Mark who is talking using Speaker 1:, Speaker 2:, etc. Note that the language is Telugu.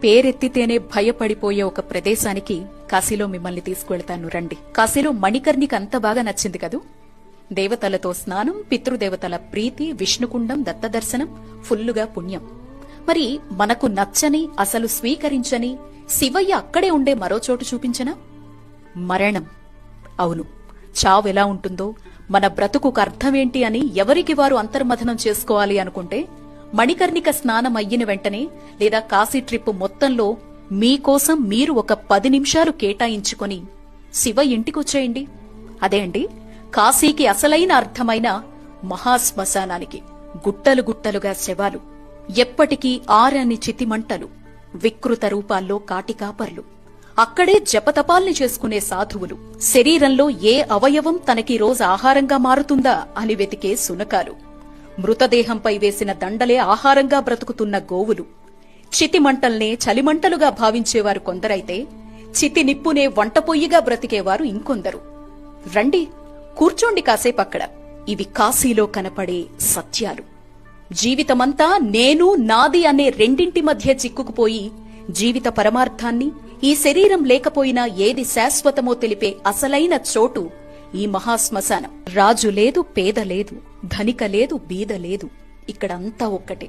Speaker 1: పేరెత్తితేనే భయపడిపోయే ఒక ప్రదేశానికి కాశీలో మిమ్మల్ని తీసుకువెళ్తాను రండి. కాశీలో మణికర్ణిక అంత బాగా నచ్చింది కదూ. దేవతలతో స్నానం, పితృదేవతల ప్రీతి, విష్ణుకుండం, దత్తదర్శనం, ఫుల్లుగా పుణ్యం. మరి మనకు నచ్చని, అసలు స్వీకరించని శివయ్య అక్కడే ఉండే మరో చోటు చూపించనా? మరణం. అవును, చావెలా ఉంటుందో, మన బ్రతుకుకు అర్థమేంటి అని ఎవరికి వారు అంతర్మథనం చేసుకోవాలి అనుకుంటే మణికర్ణిక స్నానం అయ్యిన వెంటనే లేదా కాశీ ట్రిప్ మొత్తంలో మీకోసం మీరు ఒక 10 నిమిషాలు కేటాయించుకొని శివ ఇంటికొచ్చేయండి. అదే అండి కాశీకి అసలైన అర్థమైన మహాశ్మశానానికి. గుట్టలు గుట్టలుగా శవాలు, ఎప్పటికీ ఆరని చితిమంటలు, వికృత రూపాల్లో కాటికాపర్లు, అక్కడే జపతపాల్ని చేసుకునే సాధువులు, శరీరంలో ఏ అవయవం తనకి రోజు ఆహారంగా మారుతుందా అని వెతికే సునకాలు, మృతదేహంపై వేసిన దండలే ఆహారంగా బ్రతుకుతున్న గోవులు, చితిమంటల్నే చలిమంటలుగా భావించేవారు కొందరైతే చితి నిప్పునే వంటపొయ్యిగా బ్రతికేవారు ఇంకొందరు. రండి, కూర్చోండి కాసేపక్కడ. ఇవి కాశీలో కనపడే సత్యాలు. జీవితమంతా నేను, నాది అనే రెండింటి మధ్య చిక్కుకుపోయి జీవిత పరమార్థాన్ని, ఈ శరీరం లేకపోయినా ఏది శాశ్వతమో తెలిపే అసలైన చోటు ఈ మహాశ్మశానం. రాజు లేదు, పేద లేదు, ధనిక లేదు, బీద లేదు, ఇక్కడంతా ఒక్కటే.